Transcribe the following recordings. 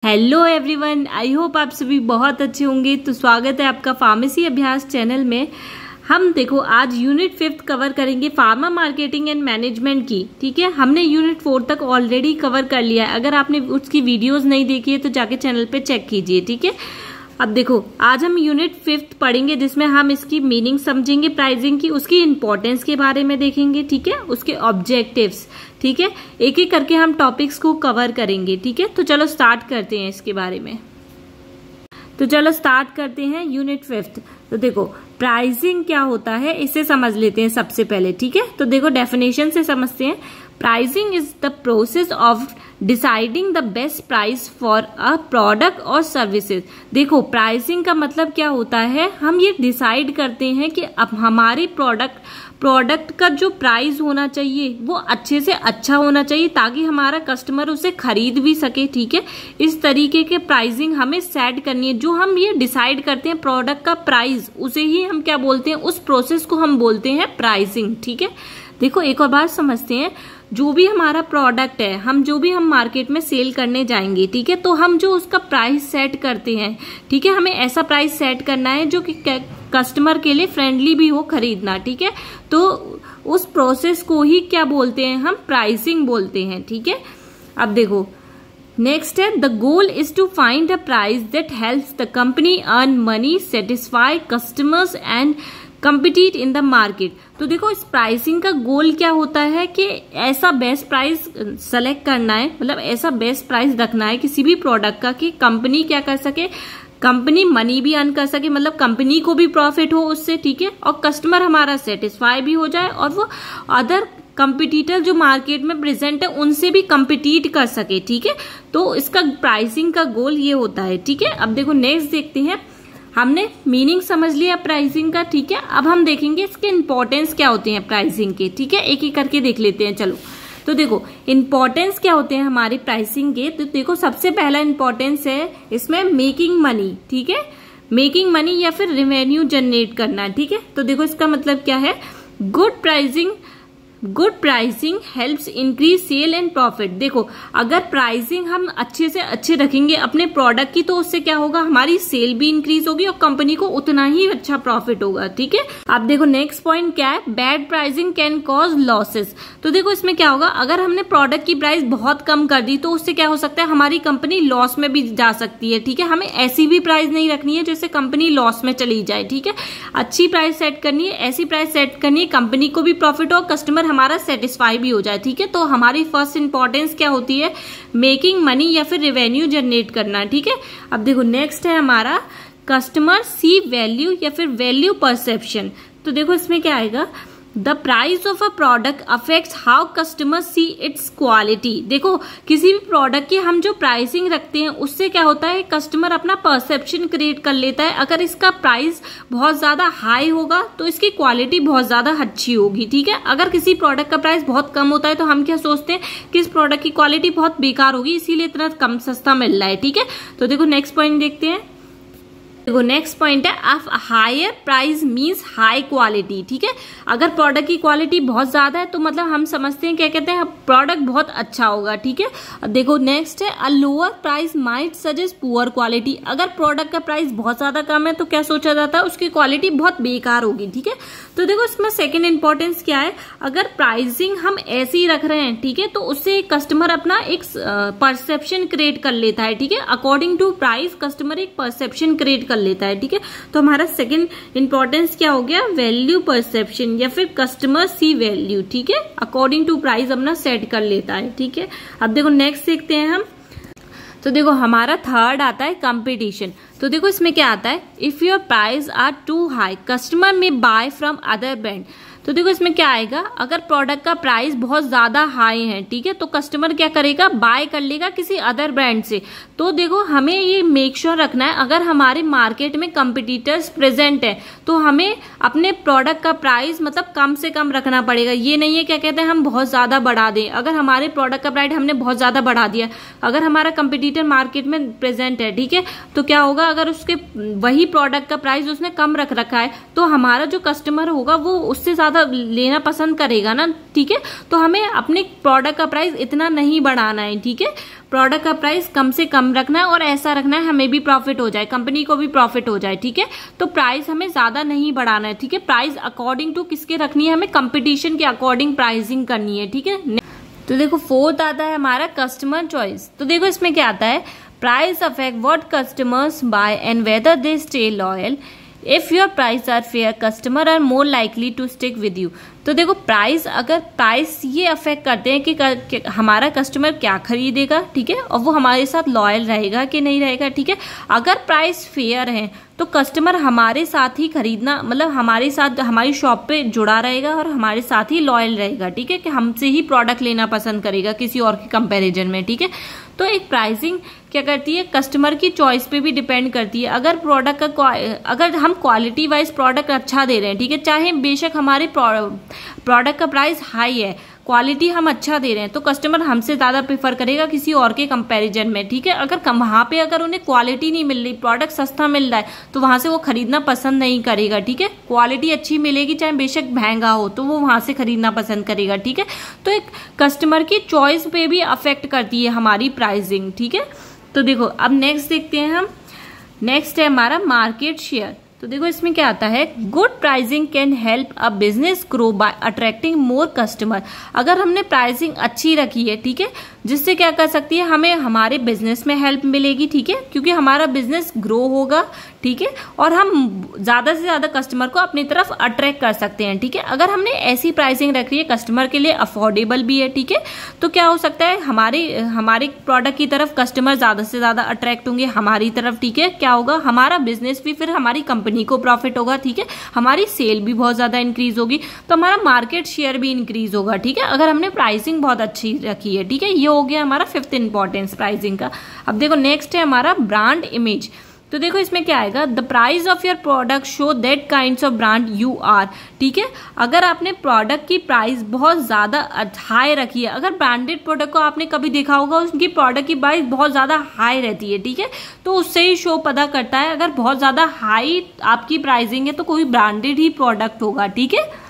Hello everyone, I hope आप सभी बहुत अच्छे होंगे। तो स्वागत है आपका फार्मेसी अभ्यास चैनल में। हम देखो आज यूनिट 5 कवर करेंगे फार्मा मार्केटिंग एंड मैनेजमेंट की। ठीक है, हमने यूनिट 4 तक ऑलरेडी कवर कर लिया है। अगर आपने उसकी वीडियोस नहीं देखी है तो जाके चैनल पे चेक कीजिए। ठीक है, अब देखो आज हम यूनिट 5 पढ़ेंगे जिसमें हम इसकी मीनिंग समझेंगे, प्राइसिंग की, उसकी इंपॉर्टेंस के बारे में देखेंगे। ठीक है, उसके ऑब्जेक्टिव्स। ठीक है, एक एक करके हम टॉपिक्स को कवर करेंगे। ठीक है, तो चलो स्टार्ट करते हैं इसके बारे में। तो चलो स्टार्ट करते हैं यूनिट 5। तो देखो प्राइसिंग क्या होता है इसे समझ लेते हैं सबसे पहले। ठीक है, तो देखो डेफिनेशन से समझते हैं। Pricing is the process of deciding the best price for a product और सर्विसेज। देखो प्राइसिंग का मतलब क्या होता है, हम ये डिसाइड करते हैं कि अब हमारे प्रोडक्ट का जो प्राइस होना चाहिए वो अच्छे से अच्छा होना चाहिए ताकि हमारा कस्टमर उसे खरीद भी सके। ठीक है, इस तरीके के प्राइसिंग हमें सेट करनी है। जो हम ये डिसाइड करते हैं प्रोडक्ट का प्राइस, उसे ही हम क्या बोलते हैं, उस प्रोसेस को हम बोलते हैं प्राइसिंग। ठीक है, देखो एक और बात समझते हैं। जो भी हमारा प्रोडक्ट है, हम मार्केट में सेल करने जाएंगे, ठीक है, तो हम जो उसका प्राइस सेट करते हैं, ठीक है, हमें ऐसा प्राइस सेट करना है जो कि कस्टमर के लिए फ्रेंडली भी हो खरीदना। ठीक है, तो उस प्रोसेस को ही क्या बोलते हैं, हम प्राइसिंग बोलते हैं। ठीक है, अब देखो नेक्स्ट है, the goal is to find a price that helps the company earn money, satisfy customers and compete in the market. तो देखो इस प्राइसिंग का गोल क्या होता है कि ऐसा बेस्ट प्राइस सेलेक्ट करना है, मतलब ऐसा बेस्ट प्राइस रखना है किसी भी प्रोडक्ट का कि कंपनी क्या कर सके, कंपनी मनी भी अर्न कर सके, मतलब कंपनी को भी प्रॉफिट हो उससे। ठीक है, और कस्टमर हमारा सेटिस्फाई भी हो जाए और वो अदर कंपिटिटर जो मार्केट में प्रेजेंट है उनसे भी कंपिटिट कर सके। ठीक है, तो इसका प्राइसिंग का गोल ये होता है। ठीक है, अब देखो नेक्स्ट देखते हैं। हमने मीनिंग समझ लिया प्राइसिंग का। ठीक है, अब हम देखेंगे इसके इंपॉर्टेंस क्या होते हैं प्राइसिंग के। ठीक है, एक एक करके देख लेते हैं। चलो तो देखो इंपॉर्टेंस क्या होते हैं हमारी प्राइसिंग के। तो देखो सबसे पहला इंपॉर्टेंस है इसमें मेकिंग मनी। ठीक है, मेकिंग मनी या फिर रेवेन्यू जनरेट करना। ठीक है, तो देखो इसका मतलब क्या है, good pricing helps increase sale and profit. देखो अगर प्राइसिंग हम अच्छे से अच्छे रखेंगे अपने प्रोडक्ट की तो उससे क्या होगा, हमारी सेल भी इंक्रीज होगी और कंपनी को उतना ही अच्छा प्रॉफिट होगा। ठीक है, अब देखो नेक्स्ट पॉइंट क्या है, bad pricing can cause losses. तो देखो इसमें क्या होगा, अगर हमने प्रोडक्ट की प्राइस बहुत कम कर दी तो उससे क्या हो सकता है, हमारी कंपनी लॉस में भी जा सकती है। ठीक है, हमें ऐसी भी प्राइस नहीं रखनी है जिससे कंपनी लॉस में चली जाए। ठीक है, अच्छी प्राइस सेट करनी है, ऐसी प्राइस सेट करनी है कंपनी को भी प्रॉफिट हो, कस्टमर हमारा सेटिस्फाई भी हो जाए। ठीक है, तो हमारी फर्स्ट इंपॉर्टेंस क्या होती है, मेकिंग मनी या फिर रेवेन्यू जनरेट करना। ठीक है, अब देखो नेक्स्ट है हमारा कस्टमर सी वैल्यू या फिर वैल्यू परसेप्शन। तो देखो इसमें क्या आएगा, the price of a product affects how customer see it's quality. देखो किसी भी प्रोडक्ट की हम जो प्राइसिंग रखते हैं उससे क्या होता है, कस्टमर अपना परसेप्शन क्रिएट कर लेता है। अगर इसका प्राइस बहुत ज्यादा हाई होगा तो इसकी क्वालिटी बहुत ज्यादा अच्छी होगी। ठीक है, अगर किसी प्रोडक्ट का प्राइस बहुत कम होता है तो हम क्या सोचते हैं कि इस प्रोडक्ट की क्वालिटी बहुत बेकार होगी, इसीलिए इतना कम सस्ता मिल रहा है। ठीक है, तो देखो नेक्स्ट पॉइंट देखते हैं। देखो नेक्स्ट पॉइंट है, higher price means high quality. ठीक है, अगर प्रोडक्ट की क्वालिटी बहुत ज्यादा है तो मतलब हम समझते हैं क्या कहते हैं, प्रोडक्ट बहुत अच्छा होगा। ठीक है, अब देखो नेक्स्ट है, a lower price might suggest poor quality. अगर प्रोडक्ट का प्राइस बहुत ज्यादा कम है तो क्या सोचा जाता है, उसकी क्वालिटी बहुत बेकार होगी। ठीक है, तो देखो इसमें सेकेंड इंपॉर्टेंस क्या है, अगर प्राइसिंग हम ऐसे ही रख रहे हैं, ठीक है, तो उससे कस्टमर अपना एक परसेप्शन क्रिएट कर लेता है। ठीक है, अकॉर्डिंग टू प्राइस कस्टमर एक परसेप्शन क्रिएट कर लेता है। ठीक है, तो हमारा सेकंड इंपॉर्टेंस क्या हो गया, वैल्यू परसेप्शन या फिर कस्टमर सी वैल्यू। ठीक है, अकॉर्डिंग टू प्राइस अपना सेट कर लेता है। ठीक है, अब देखो नेक्स्ट देखते हैं हम। तो देखो हमारा थर्ड आता है कंपटीशन। तो देखो इसमें क्या आता है, if your price are too high customer may buy from other brand. तो देखो इसमें क्या आएगा, अगर प्रोडक्ट का प्राइस बहुत ज्यादा हाई है, ठीक है, तो कस्टमर क्या करेगा, बाय कर लेगा किसी अदर ब्रांड से। तो देखो हमें ये मेक श्योर रखना है, अगर हमारे मार्केट में कंपटीटर्स प्रेजेंट है तो हमें अपने प्रोडक्ट का प्राइस मतलब कम से कम रखना पड़ेगा। ये नहीं है क्या कहते हैं हम बहुत ज्यादा बढ़ा दें। अगर हमारे प्रोडक्ट का प्राइस हमने बहुत ज्यादा बढ़ा दिया, अगर हमारा कंपटीटर मार्केट में प्रेजेंट है, ठीक है, तो क्या होगा, अगर उसके वही प्रोडक्ट का प्राइस उसने कम रख रखा है तो हमारा जो कस्टमर होगा वो उससे ज्यादा लेना पसंद करेगा ना, ठीक है। तो हमें अपने प्रोडक्ट का प्राइस इतना नहीं बढ़ाना है, ठीक है। प्रोडक्ट का प्राइस कम से कम रखना है और ऐसा रखना है हमें भी प्रॉफिट हो जाए, कंपनी को भी प्रॉफिट हो जाए, ठीक है। तो प्राइस हमें ज्यादा नहीं बढ़ाना है, ठीक है। प्राइस अकॉर्डिंग टू किसके रखनी है, हमें कंपटीशन के अकॉर्डिंग प्राइसिंग करनी है, ठीक है। तो देखो फोर्थ आता है हमारा कस्टमर चॉइस। तो देखो इसमें क्या आता है, price affect what customers buy and whether they stay loyal. If your price are fair customer are more likely to stick with you. तो देखो प्राइस, अगर प्राइस ये अफेक्ट करते हैं कि हमारा कस्टमर क्या खरीदेगा, ठीक है, और वो हमारे साथ लॉयल रहेगा कि नहीं रहेगा, ठीक है। अगर प्राइस फेयर है तो कस्टमर हमारे साथ ही खरीदना, मतलब हमारे साथ हमारी शॉप पे जुड़ा रहेगा और हमारे साथ ही लॉयल रहेगा, ठीक है, कि हमसे ही प्रोडक्ट लेना पसंद करेगा किसी और के कंपैरिजन में, ठीक है। तो एक प्राइसिंग क्या करती है, कस्टमर की चॉइस पे भी डिपेंड करती है। अगर प्रोडक्ट का, अगर हम क्वालिटी वाइज प्रोडक्ट अच्छा दे रहे हैं, ठीक है, चाहे बेशक हमारे प्रोडक्ट का प्राइस हाई है, क्वालिटी हम अच्छा दे रहे हैं, तो कस्टमर हमसे ज्यादा प्रेफर करेगा किसी और के कंपैरिजन में, ठीक है। अगर वहां पे अगर उन्हें क्वालिटी नहीं मिल रही, प्रोडक्ट सस्ता मिल रहा है, तो वहां से वो खरीदना पसंद नहीं करेगा, ठीक है। क्वालिटी अच्छी मिलेगी चाहे बेशक महंगा हो, तो वो वहां से खरीदना पसंद करेगा, ठीक है। तो एक कस्टमर की चॉइस पे भी अफेक्ट करती है हमारी प्राइसिंग, ठीक है। तो देखो अब नेक्स्ट देखते हैं हम, नेक्स्ट है हमारा मार्केट शेयर। तो देखो इसमें क्या आता है, good pricing can help a business grow by attracting more customer. अगर हमने प्राइसिंग अच्छी रखी है, ठीक है, जिससे क्या कर सकती है, हमें हमारे बिजनेस में हेल्प मिलेगी, ठीक है, क्योंकि हमारा बिजनेस ग्रो होगा, ठीक है, और हम ज्यादा से ज्यादा कस्टमर को अपनी तरफ अट्रैक्ट कर सकते हैं, ठीक है। अगर हमने ऐसी प्राइसिंग रखी है कस्टमर के लिए अफोर्डेबल भी है, ठीक है, तो क्या हो सकता है, हमारे प्रोडक्ट की तरफ कस्टमर ज्यादा से ज्यादा अट्रैक्ट होंगे हमारी तरफ, ठीक है। क्या होगा, हमारा बिजनेस भी, फिर हमारी कंपनी को प्रॉफिट होगा, ठीक है, हमारी सेल भी बहुत ज्यादा इंक्रीज होगी, तो हमारा मार्केट शेयर भी इंक्रीज होगा, ठीक है, अगर हमने प्राइसिंग बहुत अच्छी रखी है, ठीक है। ये हो गया हमारा फिफ्थ इंपॉर्टेंस प्राइसिंग का। अब देखो नेक्स्ट है हमारा ब्रांड इमेज। तो देखो इसमें क्या आएगा, the price of your product show that kinds of brand you are, ठीक है। अगर आपने प्रोडक्ट की प्राइस बहुत ज्यादा हाई रखी है, अगर ब्रांडेड प्रोडक्ट को आपने कभी देखा होगा, उसकी प्रोडक्ट की प्राइस बहुत ज्यादा हाई रहती है, ठीक है, तो उससे ही शो पता करता है अगर बहुत ज्यादा हाई आपकी प्राइसिंग है तो कोई ब्रांडेड ही प्रोडक्ट होगा, ठीक है।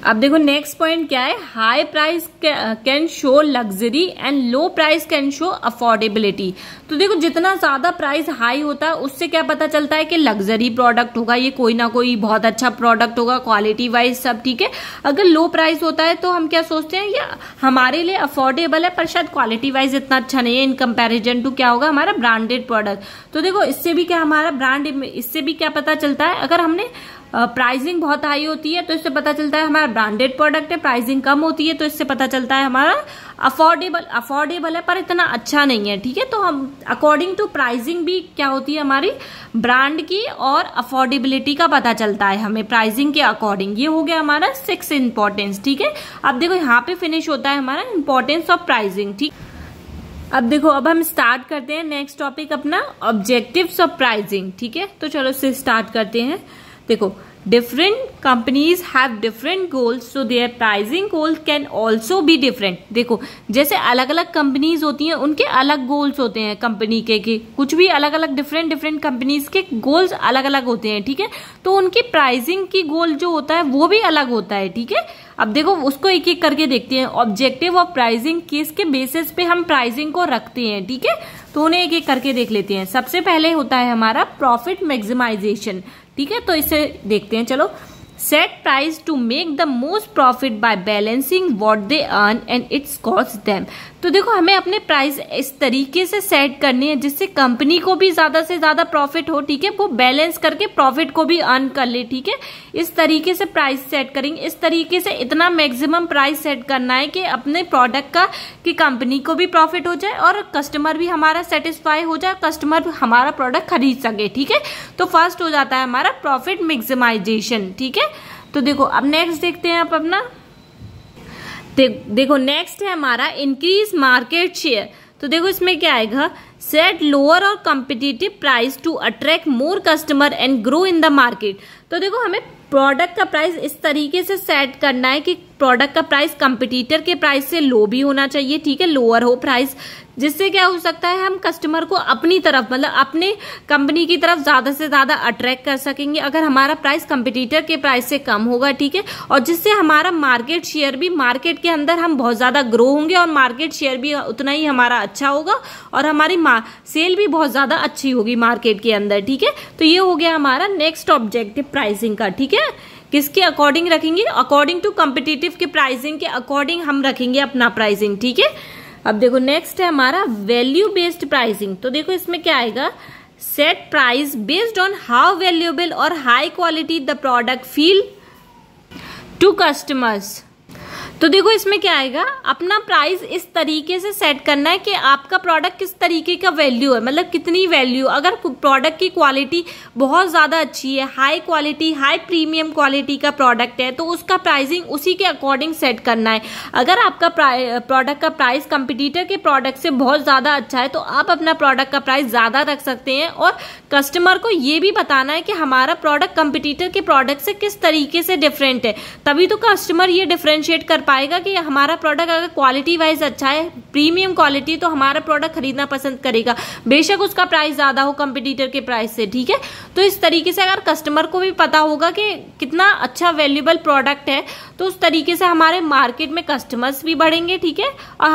अब देखो नेक्स्ट पॉइंट क्या है, high price can show luxury and low price can show affordability. तो देखो जितना ज्यादा प्राइस हाई होता है उससे क्या पता चलता है कि लग्जरी प्रोडक्ट होगा, ये कोई ना कोई बहुत अच्छा प्रोडक्ट होगा क्वालिटी वाइज सब, ठीक है। अगर लो प्राइस होता है तो हम क्या सोचते हैं, ये हमारे लिए अफोर्डेबल है पर शायद क्वालिटी वाइज इतना अच्छा नहीं है इन कंपेरिजन टू क्या होगा, हमारा ब्रांडेड प्रोडक्ट। तो देखो इससे भी क्या हमारा ब्रांड, इससे भी क्या पता चलता है, अगर हमने प्राइसिंग बहुत हाई होती है तो इससे पता चलता है हमारा ब्रांडेड प्रोडक्ट है, प्राइसिंग कम होती है तो इससे पता चलता है हमारा अफोर्डेबल है पर इतना अच्छा नहीं है, ठीक है। तो हम अकॉर्डिंग टू प्राइसिंग भी क्या होती है हमारी ब्रांड की और अफोर्डेबिलिटी का पता चलता है हमें प्राइसिंग के अकॉर्डिंग। ये हो गया हमारा 6 इंपॉर्टेंस, ठीक है। अब देखो यहाँ पे फिनिश होता है हमारा इंपॉर्टेंस ऑफ प्राइसिंग, ठीक। अब देखो अब हम स्टार्ट करते हैं नेक्स्ट टॉपिक अपना, ऑब्जेक्टिव्स ऑफ प्राइसिंग, ठीक है। तो चलो इससे स्टार्ट करते हैं। देखो different companies have different goals, so their pricing goal can also be different. देखो जैसे अलग अलग कंपनीज होती हैं उनके अलग गोल्स होते हैं, कंपनी के कुछ भी अलग अलग डिफरेंट कंपनीज के गोल्स अलग अलग होते हैं, ठीक है। तो उनकी प्राइसिंग की गोल जो होता है वो भी अलग होता है, ठीक है। अब देखो उसको एक एक करके देखते हैं। ऑब्जेक्टिव ऑफ प्राइसिंग, किसके बेसिस पे हम प्राइसिंग को रखते हैं, ठीक है, तो उन्हें एक एक करके देख लेते हैं। सबसे पहले होता है हमारा प्रॉफिट मैक्सिमाइजेशन, ठीक है। तो इसे देखते हैं, चलो। Set price to make the most profit by balancing what they earn and its cost them. तो देखो हमें अपने प्राइस इस तरीके से सेट करनी है जिससे कंपनी को भी ज्यादा से ज्यादा प्रॉफिट हो, ठीक है, वो बैलेंस करके प्रॉफिट को भी अर्न कर ले, ठीक है। इस तरीके से प्राइस सेट करेंगे, इस तरीके से इतना मैक्सिमम प्राइस सेट करना है कि अपने प्रोडक्ट का कि कंपनी को भी प्रॉफिट हो जाए और कस्टमर भी हमारा सेटिस्फाई हो जाए, कस्टमर हमारा प्रोडक्ट खरीद सके, ठीक है। तो फर्स्ट हो जाता है हमारा प्रॉफिट मैक्सिमाइजेशन, ठीक है। तो देखो अब नेक्स्ट देखते हैं आप अपना, देखो नेक्स्ट है हमारा इंक्रीज मार्केट शेयर। तो देखो इसमें क्या आएगा, सेट लोअर और competitive price to attract more customer and grow in the market. तो देखो हमें प्रोडक्ट का प्राइस इस तरीके से सेट करना है कि प्रोडक्ट का प्राइस कंपटीटर के प्राइस से लो भी होना चाहिए, ठीक है, लोअर हो प्राइस, जिससे क्या हो सकता है हम कस्टमर को अपनी तरफ मतलब अपने कंपनी की तरफ ज्यादा से ज्यादा अट्रैक्ट कर सकेंगे अगर हमारा प्राइस कंपटीटर के प्राइस से कम होगा, ठीक है, और जिससे हमारा मार्केट शेयर भी, मार्केट के अंदर हम बहुत ज्यादा ग्रो होंगे और मार्केट शेयर भी उतना ही हमारा अच्छा होगा और हमारी सेल भी बहुत ज्यादा अच्छी होगी मार्केट के अंदर, ठीक है। तो ये हो गया हमारा नेक्स्ट ऑब्जेक्टिव प्राइसिंग का, ठीक है। किसके अकॉर्डिंग रखेंगे? अकॉर्डिंग टू कॉम्पिटिटिव के प्राइसिंग के अकॉर्डिंग हम रखेंगे अपना प्राइसिंग, ठीक है। अब देखो नेक्स्ट है हमारा वैल्यू बेस्ड प्राइसिंग। तो देखो इसमें क्या आएगा, set price based on how valuable और high quality the product feel to customers. तो देखो इसमें क्या आएगा, अपना प्राइस इस तरीके से सेट करना है कि आपका प्रोडक्ट किस तरीके का वैल्यू है, मतलब कितनी वैल्यू, अगर प्रोडक्ट की क्वालिटी बहुत ज्यादा अच्छी है, high quality, high premium quality का प्रोडक्ट है, तो उसका प्राइसिंग उसी के अकॉर्डिंग सेट करना है। अगर आपका प्रोडक्ट का प्राइस कंपटीटर के प्रोडक्ट से बहुत ज्यादा अच्छा है तो आप अपना प्रोडक्ट का प्राइस ज्यादा रख सकते हैं और कस्टमर को ये भी बताना है कि हमारा प्रोडक्ट कंपटीटर के प्रोडक्ट से किस तरीके से डिफरेंट है, तभी तो कस्टमर ये डिफरेंशिएट कर पाएगा कि हमारा प्रोडक्ट अगर क्वालिटी वाइज अच्छा है, प्रीमियम क्वालिटी, तो हमारा प्रोडक्ट खरीदना पसंद करेगा, बेशक उसका प्राइस ज्यादा हो कंपटीटर के प्राइस से, ठीक है। तो इस तरीके से अगर कस्टमर को भी पता होगा कि कितना अच्छा वैल्यूएबल प्रोडक्ट है तो उस तरीके से हमारे मार्केट में कस्टमर्स भी बढ़ेंगे, ठीक है, और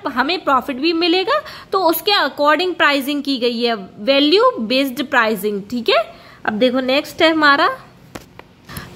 हमें प्रॉफिट भी मिलेगा। तो उसके अकॉर्डिंग प्राइसिंग की गई है, वैल्यू बेस्ड प्राइसिंग, ठीक है। अब देखो नेक्स्ट है हमारा,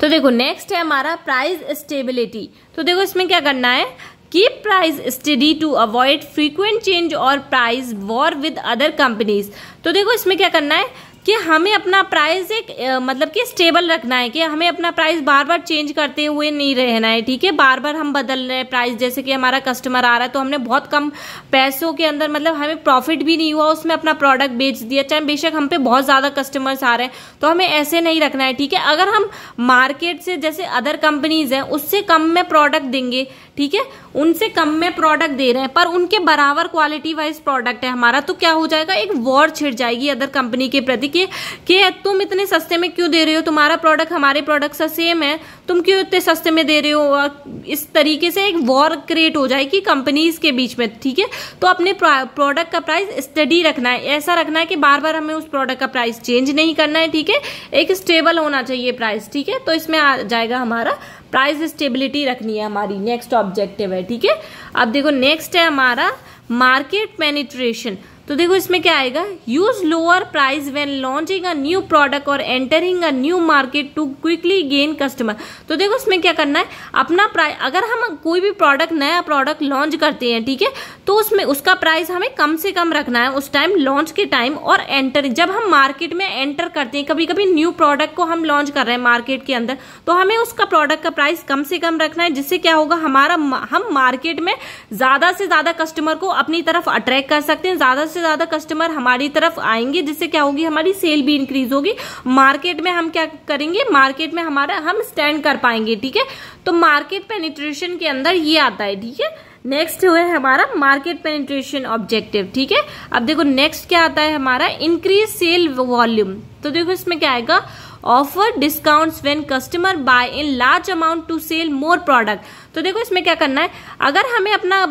तो देखो नेक्स्ट है हमारा प्राइस स्टेबिलिटी। तो देखो इसमें क्या करना है, keep price steady to avoid frequent change और price war with other companies. तो देखो इसमें क्या करना है कि हमें अपना प्राइस एक मतलब कि स्टेबल रखना है, कि हमें अपना प्राइस बार बार चेंज करते हुए नहीं रहना है, ठीक है। बार बार हम बदल रहे हैं प्राइस, जैसे कि हमारा कस्टमर आ रहा है तो हमने बहुत कम पैसों के अंदर, मतलब हमें प्रॉफिट भी नहीं हुआ, उसमें अपना प्रोडक्ट बेच दिया, चाहे बेशक हम पे बहुत ज्यादा कस्टमर्स आ रहे हैं, तो हमें ऐसे नहीं रखना है, ठीक है। अगर हम मार्केट से, जैसे अदर कंपनीज हैं, उससे कम में प्रोडक्ट देंगे, ठीक है, उनसे कम में प्रोडक्ट दे रहे हैं पर उनके बराबर क्वालिटी वाइज प्रोडक्ट है हमारा, तो क्या हो जाएगा, एक वॉर छिड़ जाएगी अदर कंपनी के प्रति कि तुम इतने सस्ते में क्यों दे रहे हो, तुम्हारा प्रोडक्ट हमारे प्रोडक्ट से सेम है, तुम क्यों इतने सस्ते में दे रहे हो। इस तरीके से एक वॉर क्रिएट हो जाएगी कंपनीज के बीच में, ठीक है। तो अपने प्रोडक्ट का प्राइस स्टडी रखना है, ऐसा रखना है कि बार बार हमें उस प्रोडक्ट का प्राइस चेंज नहीं करना है, ठीक है, एक स्टेबल होना चाहिए प्राइस, ठीक है। तो इसमें आ जाएगा हमारा प्राइस स्टेबिलिटी रखनी है हमारी, नेक्स्ट ऑब्जेक्टिव है, ठीक है। अब देखो नेक्स्ट है हमारा मार्केट पेनिट्रेशन। तो देखो इसमें क्या आएगा, use lower price when launching a new product और entering a new market to quickly gain customer. तो देखो इसमें क्या करना है, अपना प्राइस, अगर हम कोई भी प्रोडक्ट, नया प्रोडक्ट लॉन्च करते हैं, ठीक है, तो उसमें उसका प्राइस हमें कम से कम रखना है उस टाइम, लॉन्च के टाइम, और जब हम मार्केट में एंटर करते हैं, कभी कभी न्यू प्रोडक्ट को हम लॉन्च कर रहे हैं मार्केट के अंदर, तो हमें उसका प्रोडक्ट का प्राइस कम से कम रखना है, जिससे क्या होगा, हम मार्केट में ज्यादा से ज्यादा कस्टमर को अपनी तरफ अट्रैक्ट कर सकते हैं, ज्यादा से ज्यादा कस्टमर हमारी तरफ आएंगे, जिससे क्या होगी, हमारी सेल भी इंक्रीज होगी, मार्केट में हम क्या करेंगे, मार्केट में हम स्टैंड कर पाएंगे, ठीक है। तो मार्केट पेनिट्रेशन के अंदर ये आता है, ठीक है। नेक्स्ट हुआ है हमारा मार्केट पेनिट्रेशन ऑब्जेक्टिव, ठीक है। अब देखो नेक्स्ट क्या आता है हमारा, इंक्रीज सेल वॉल्यूम। तो देखो इसमें क्या आएगा, offer discounts when customer buy in large amount to sell more product. तो देखो इसमें क्या करना है, अगर हमें अपना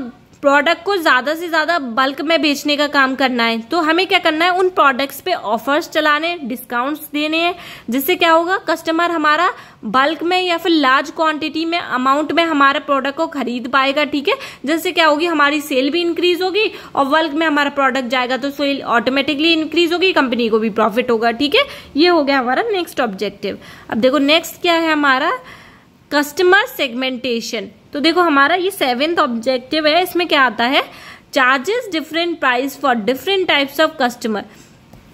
प्रोडक्ट को ज्यादा से ज्यादा बल्क में बेचने का काम करना है, तो हमें क्या करना है, उन प्रोडक्ट्स पे ऑफर्स चलाने, डिस्काउंट्स देने हैं, जिससे क्या होगा, कस्टमर हमारा बल्क में या फिर लार्ज क्वांटिटी में, अमाउंट में हमारे प्रोडक्ट को खरीद पाएगा, ठीक है। जिससे क्या होगी, हमारी सेल भी इंक्रीज होगी और बल्क में हमारा प्रोडक्ट जाएगा तो सेल ऑटोमेटिकली इंक्रीज होगी, कंपनी को भी प्रॉफिट होगा, ठीक है। ये हो गया हमारा नेक्स्ट ऑब्जेक्टिव। अब देखो नेक्स्ट क्या है हमारा, कस्टमर सेगमेंटेशन। तो देखो हमारा ये 7th ऑब्जेक्टिव है, इसमें क्या आता है, charges different price for different types of customer,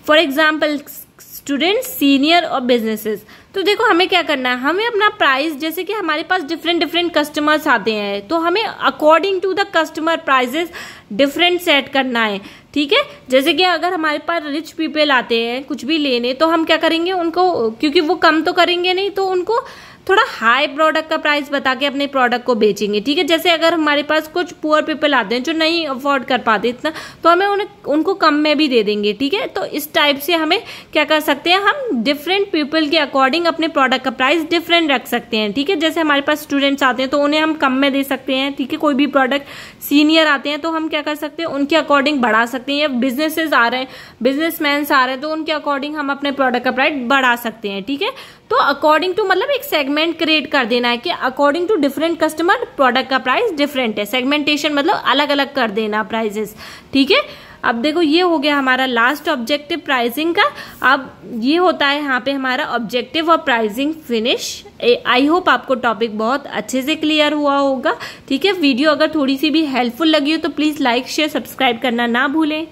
for example student, senior और बिजनेसेस। तो देखो हमें क्या करना है, हमें अपना प्राइस, जैसे कि हमारे पास डिफरेंट कस्टमर्स आते हैं, तो हमें according to the customer prices different set करना है, ठीक है। जैसे कि अगर हमारे पास रिच पीपल आते हैं कुछ भी लेने, तो हम क्या करेंगे, उनको, क्योंकि वो कम तो करेंगे नहीं, तो उनको थोड़ा हाई प्रोडक्ट का प्राइस बता के अपने प्रोडक्ट को बेचेंगे, ठीक है। जैसे अगर हमारे पास कुछ पुअर पीपल आते हैं जो नहीं अफोर्ड कर पाते इतना, तो हमें उनको कम में भी दे देंगे, ठीक है। तो इस टाइप से हमें क्या कर सकते हैं, हम डिफरेंट पीपल के अकॉर्डिंग अपने प्रोडक्ट का प्राइस डिफरेंट रख सकते हैं, ठीक है। जैसे हमारे पास स्टूडेंट्स आते हैं तो उन्हें हम कम में दे सकते हैं, ठीक है। कोई भी प्रोडक्ट सीनियर आते हैं तो हम क्या कर सकते हैं, उनके अकॉर्डिंग बढ़ा सकते हैं। या बिजनेसेस आ रहे हैं, बिजनेसमैन आ रहे हैं, तो उनके अकॉर्डिंग हम अपने प्रोडक्ट का प्राइस बढ़ा सकते हैं, ठीक है। तो अकॉर्डिंग टू मतलब एक सेगमेंट क्रिएट कर देना है कि according to different customer product का प्राइस डिफरेंट है। सेगमेंटेशन मतलब अलग अलग कर देना प्राइसेस, ठीक है। अब देखो ये हो गया हमारा लास्ट ऑब्जेक्टिव प्राइसिंग का। अब ये होता है यहाँ पे हमारा ऑब्जेक्टिव और प्राइसिंग फिनिश। आई होप आपको टॉपिक बहुत अच्छे से क्लियर हुआ होगा, ठीक है। वीडियो अगर थोड़ी सी भी हेल्पफुल लगी हो तो प्लीज लाइक शेयर सब्सक्राइब करना ना भूलें।